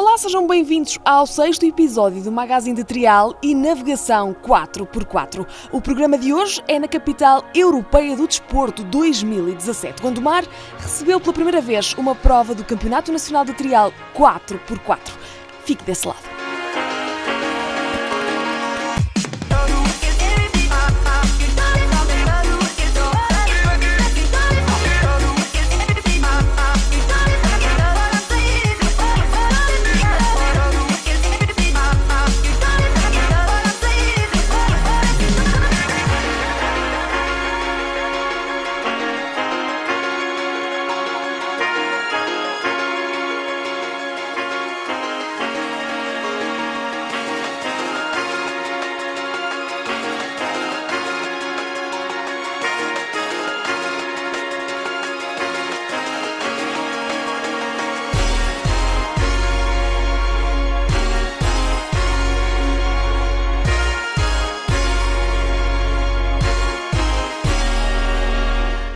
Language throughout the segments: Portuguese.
Olá, sejam bem-vindos ao 6º episódio do Magazine de Trial e Navegação 4x4. O programa de hoje é na capital europeia do desporto 2017. Gondomar recebeu pela primeira vez uma prova do Campeonato Nacional de Trial 4x4. Fique desse lado.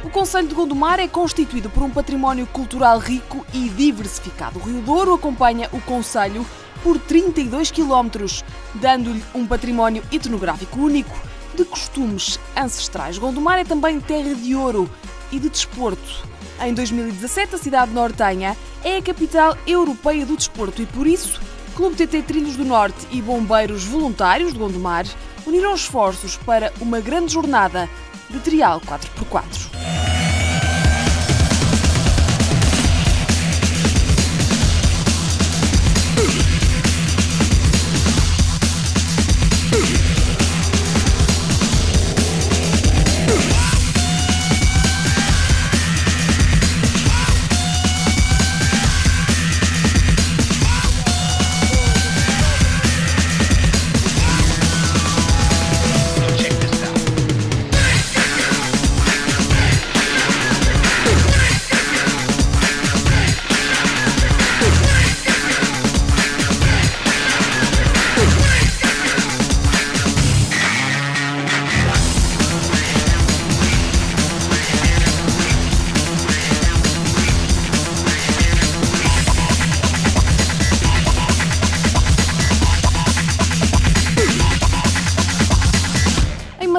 O Concelho de Gondomar é constituído por um património cultural rico e diversificado. O Rio Douro acompanha o concelho por 32 km, dando-lhe um património etnográfico único de costumes ancestrais. Gondomar é também terra de ouro e de desporto. Em 2017, a cidade nortenha é a capital europeia do desporto e, por isso, Clube TT Trilhos do Norte e Bombeiros Voluntários de Gondomar uniram esforços para uma grande jornada de trial 4x4.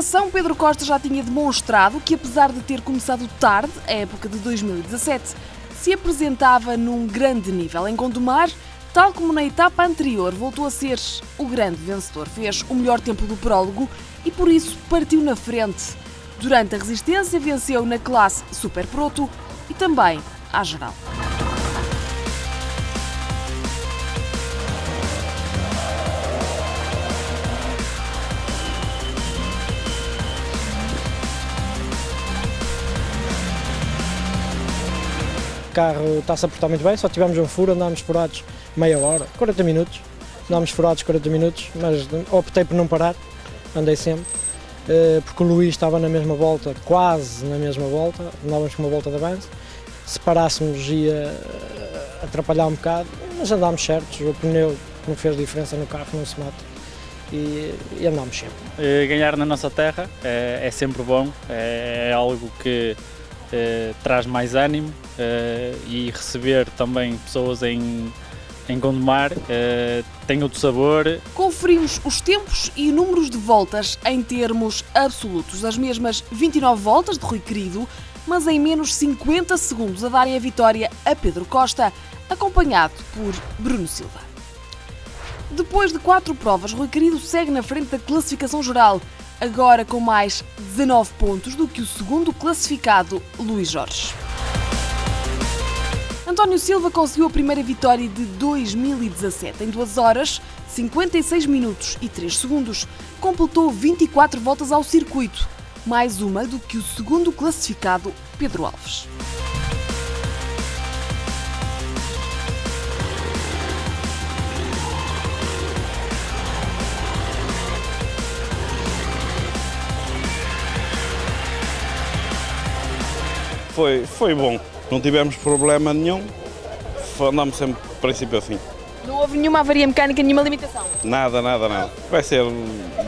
São Pedro Costa já tinha demonstrado que, apesar de ter começado tarde, a época de 2017, se apresentava num grande nível. Em Gondomar, tal como na etapa anterior, voltou a ser o grande vencedor. Fez o melhor tempo do prólogo e, por isso, partiu na frente. Durante a resistência, venceu na classe Super Proto e também à geral. O carro está-se a portar muito bem, só tivemos um furo, andámos furados meia hora, 40 minutos, andámos furados 40 minutos, mas optei por não parar, andei sempre, porque o Luís estava na mesma volta, quase na mesma volta, andávamos com uma volta de avanço, se parássemos ia atrapalhar um bocado, mas andámos certos, o pneu não fez diferença no carro, não se mata e andámos sempre. Ganhar na nossa terra é sempre bom, é algo que traz mais ânimo e receber também pessoas em Gondomar tem outro sabor. Conferimos os tempos e números de voltas em termos absolutos. As mesmas 29 voltas de Rui Querido, mas em menos 50 segundos a darem a vitória a Pedro Costa, acompanhado por Bruno Silva. Depois de 4 provas, Rui Querido segue na frente da classificação geral, agora com mais 19 pontos do que o segundo classificado, Luís Jorge. António Silva conseguiu a primeira vitória de 2017. Em 2 horas, 56 minutos e 3 segundos, completou 24 voltas ao circuito, mais uma do que o segundo classificado, Pedro Alves. Foi bom, não tivemos problema nenhum, andamos sempre de princípio a fim. Não houve nenhuma avaria mecânica, nenhuma limitação? Nada. Vai ser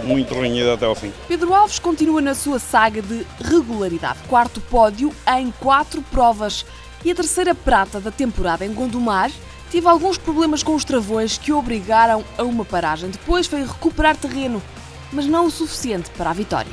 muito renhido até ao fim. Pedro Alves continua na sua saga de regularidade. 4º pódio em 4 provas e a 3ª prata da temporada em Gondomar, Tive alguns problemas com os travões que o obrigaram a uma paragem. Depois foi recuperar terreno, mas não o suficiente para a vitória.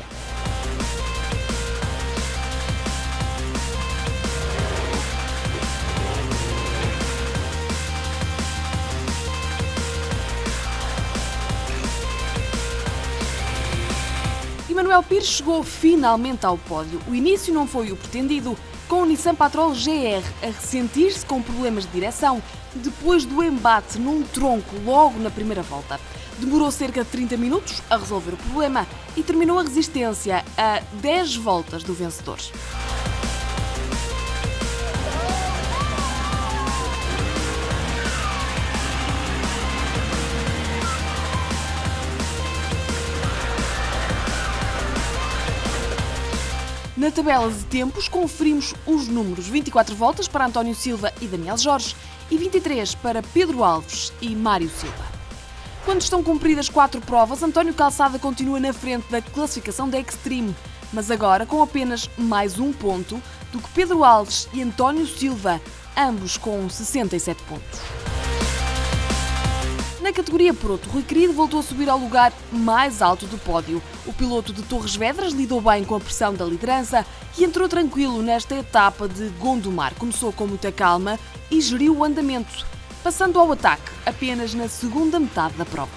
E Manuel Pires chegou finalmente ao pódio. O início não foi o pretendido, com o Nissan Patrol GR a ressentir-se com problemas de direção depois do embate num tronco logo na primeira volta. Demorou cerca de 30 minutos a resolver o problema e terminou a resistência a 10 voltas do vencedor. Na tabela de tempos, conferimos os números: 24 voltas para António Silva e Daniel Jorge e 23 para Pedro Alves e Mário Silva. Quando estão cumpridas 4 provas, António Calçada continua na frente da classificação da Extreme, mas agora com apenas mais um ponto do que Pedro Alves e António Silva, ambos com 67 pontos. Na categoria Proto, Rui Querido voltou a subir ao lugar mais alto do pódio. O piloto de Torres Vedras lidou bem com a pressão da liderança e entrou tranquilo nesta etapa de Gondomar. Começou com muita calma e geriu o andamento, passando ao ataque apenas na segunda metade da prova.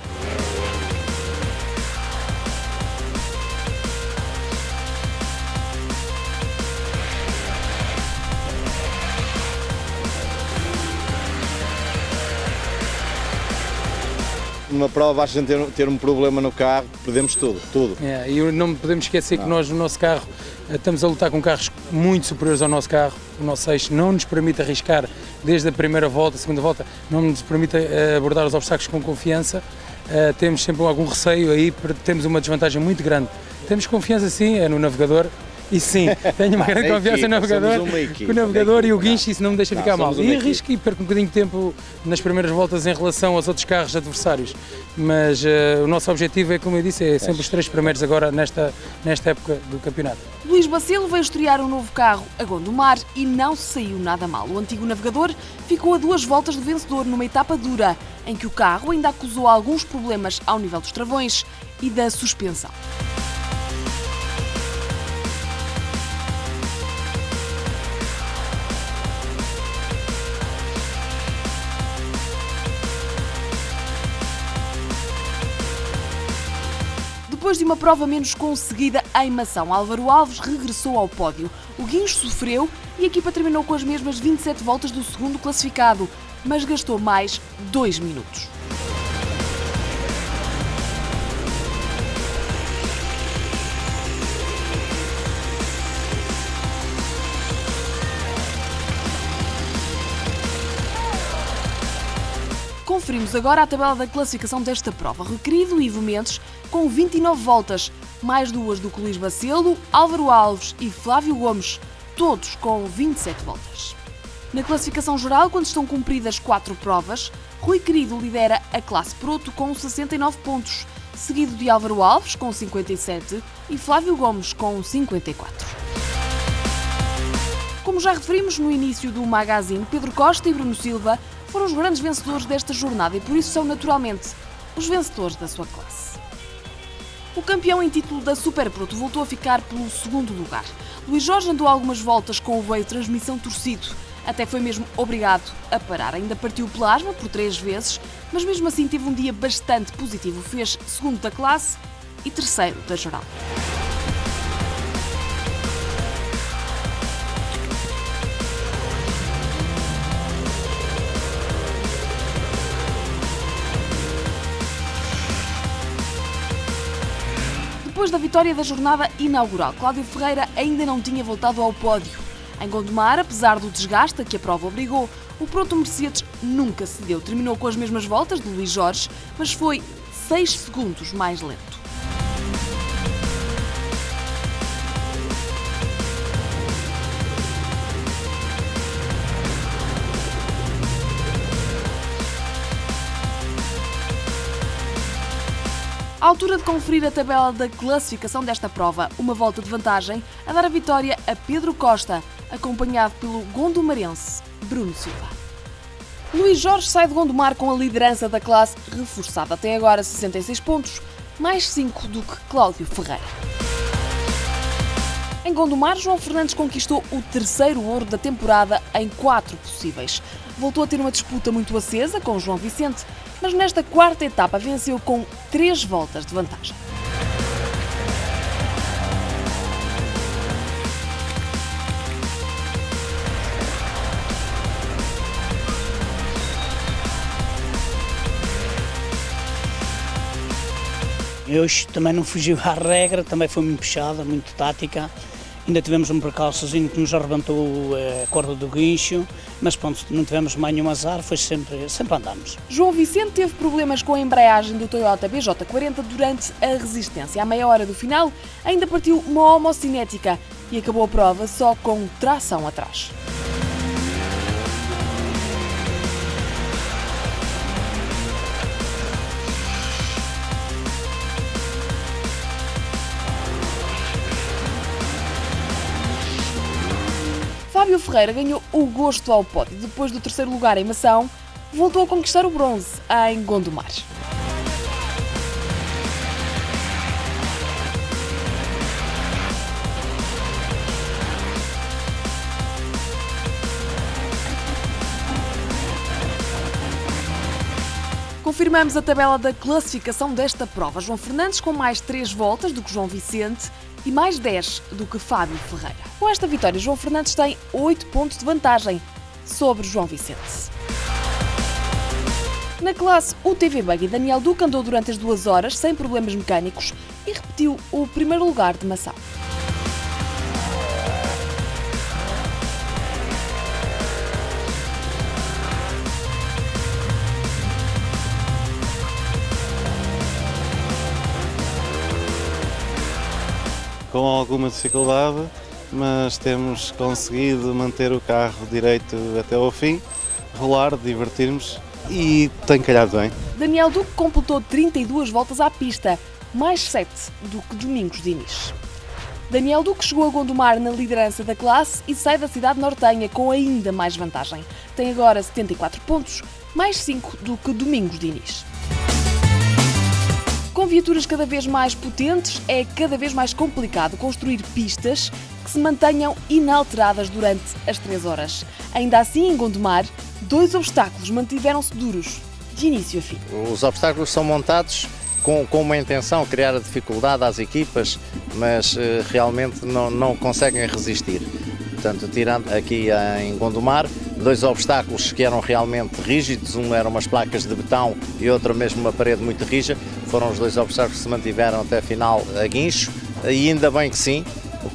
Numa prova basta ter um problema no carro, perdemos tudo. E não podemos esquecer que nós no nosso carro estamos a lutar com carros muito superiores ao nosso carro. O nosso eixo não nos permite arriscar desde a primeira volta, a segunda volta, não nos permite abordar os obstáculos com confiança. Temos sempre algum receio aí, temos uma desvantagem muito grande. Temos confiança sim, é no navegador. E sim, tenho uma grande confiança no navegador, com o navegador e o guincho, isso não me deixa ficar mal. E arrisco e perco um bocadinho de tempo nas primeiras voltas em relação aos outros carros adversários. Mas o nosso objetivo é, como eu disse, é sempre os 3 primeiros agora nesta época do campeonato. Luís Bacelo veio estrear um novo carro a Gondomar e não se saiu nada mal. O antigo navegador ficou a 2 voltas do vencedor numa etapa dura, em que o carro ainda acusou alguns problemas ao nível dos travões e da suspensão. Depois de uma prova menos conseguida em Mação, Álvaro Alves regressou ao pódio. O guincho sofreu e a equipa terminou com as mesmas 27 voltas do segundo classificado, mas gastou mais 2 minutos. Conferimos agora a tabela da classificação desta prova. Rui Querido e Ivo Mendes com 29 voltas, mais 2 do que Luís Bacelo, Álvaro Alves e Flávio Gomes, todos com 27 voltas. Na classificação geral, quando estão cumpridas 4 provas, Rui Querido lidera a classe Proto com 69 pontos, seguido de Álvaro Alves com 57 e Flávio Gomes com 54. Como já referimos no início do magazine, Pedro Costa e Bruno Silva foram os grandes vencedores desta jornada e por isso são naturalmente os vencedores da sua classe. O campeão em título da Super Proto voltou a ficar pelo segundo lugar. Luís Jorge andou algumas voltas com o veio de transmissão torcido, até foi mesmo obrigado a parar. Ainda partiu o plasma por 3 vezes, mas mesmo assim teve um dia bastante positivo. Fez segundo da classe e terceiro da geral. Depois da vitória da jornada inaugural, Cláudio Ferreira ainda não tinha voltado ao pódio. Em Gondomar, apesar do desgaste a que a prova obrigou, o Proto Mercedes nunca cedeu. Terminou com as mesmas voltas de Luís Jorge, mas foi 6 segundos mais lento. À altura de conferir a tabela da classificação desta prova, uma volta de vantagem a dar a vitória a Pedro Costa, acompanhado pelo gondomarense Bruno Silva. Luís Jorge sai de Gondomar com a liderança da classe reforçada. Até agora 66 pontos, mais 5 do que Cláudio Ferreira. Em Gondomar, João Fernandes conquistou o terceiro ouro da temporada em 4 possíveis. Voltou a ter uma disputa muito acesa com João Vicente, mas nesta quarta etapa venceu com 3 voltas de vantagem. Hoje também não fugiu à regra, também foi muito puxada, muito tática. Ainda tivemos um percalçozinho que nos arrebentou a corda do guincho, mas pronto, não tivemos mais nenhum azar, foi sempre andamos. João Vicente teve problemas com a embreagem do Toyota BJ40 durante a resistência. À meia hora do final, ainda partiu uma homocinética e acabou a prova só com tração atrás. Fábio Ferreira ganhou o gosto ao pódio. Depois do terceiro lugar em Mação, voltou a conquistar o bronze em Gondomar. Confirmamos a tabela da classificação desta prova. João Fernandes com mais 3 voltas do que João Vicente e mais 10 do que Fábio Ferreira. Com esta vitória, João Fernandes tem 8 pontos de vantagem sobre João Vicente. Na classe UTV Buggy, Daniel Duque andou durante as 2 horas sem problemas mecânicos e repetiu o primeiro lugar de Mação. Com alguma dificuldade, mas temos conseguido manter o carro direito até ao fim, rolar, divertirmos e tem calhado bem. Daniel Duque completou 32 voltas à pista, mais 7 do que Domingos Diniz. Daniel Duque chegou a Gondomar na liderança da classe e sai da cidade nortenha com ainda mais vantagem. Tem agora 74 pontos, mais 5 do que Domingos Diniz. Com viaturas cada vez mais potentes, é cada vez mais complicado construir pistas que se mantenham inalteradas durante as 3 horas. Ainda assim, em Gondomar, 2 obstáculos mantiveram-se duros, de início a fim. Os obstáculos são montados com uma intenção, criar dificuldade às equipas, mas realmente não conseguem resistir. Portanto, tirando aqui em Gondomar, 2 obstáculos que eram realmente rígidos, um eram umas placas de betão e outro mesmo uma parede muito rija, foram os 2 obstáculos que se mantiveram até a final a guincho, e ainda bem que sim,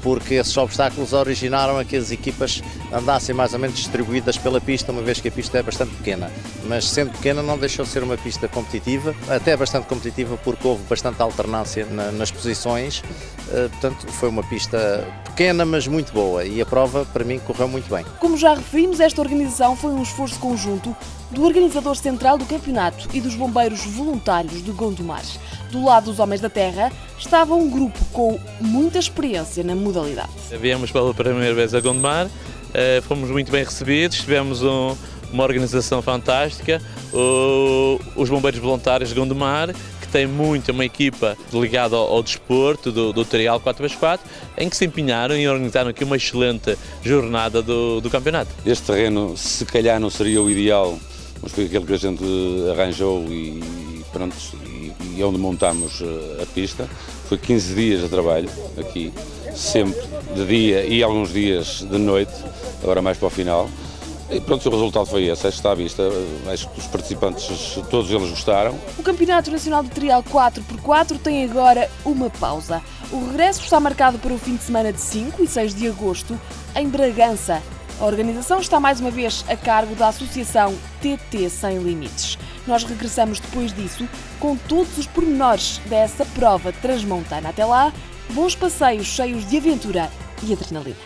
porque esses obstáculos originaram a que as equipas andassem mais ou menos distribuídas pela pista, uma vez que a pista é bastante pequena. Mas sendo pequena não deixou de ser uma pista competitiva, até bastante competitiva porque houve bastante alternância nas posições, portanto foi uma pista pequena mas muito boa e a prova para mim correu muito bem. Como já referimos, esta organização foi um esforço conjunto do organizador central do campeonato e dos bombeiros voluntários de Gondomar. Do lado dos Homens da Terra estava um grupo com muita experiência na modalidade. Viemos pela primeira vez a Gondomar, fomos muito bem recebidos, tivemos uma organização fantástica, os bombeiros voluntários de Gondomar, que tem uma equipa ligada ao desporto, do Trial 4x4, em que se empenharam e organizaram aqui uma excelente jornada do campeonato. Este terreno, se calhar, não seria o ideal, mas foi aquele que a gente arranjou e pronto, e onde montámos a pista. Foi 15 dias de trabalho aqui, sempre de dia e alguns dias de noite, agora mais para o final. E pronto, o resultado foi esse, acho que está à vista, acho que os participantes, todos eles gostaram. O Campeonato Nacional de Trial 4x4 tem agora uma pausa. O regresso está marcado para o fim de semana de 5 e 6 de agosto, em Bragança. A organização está mais uma vez a cargo da Associação TT Sem Limites. Nós regressamos depois disso com todos os pormenores dessa prova transmontana. Até lá, bons passeios cheios de aventura e adrenalina.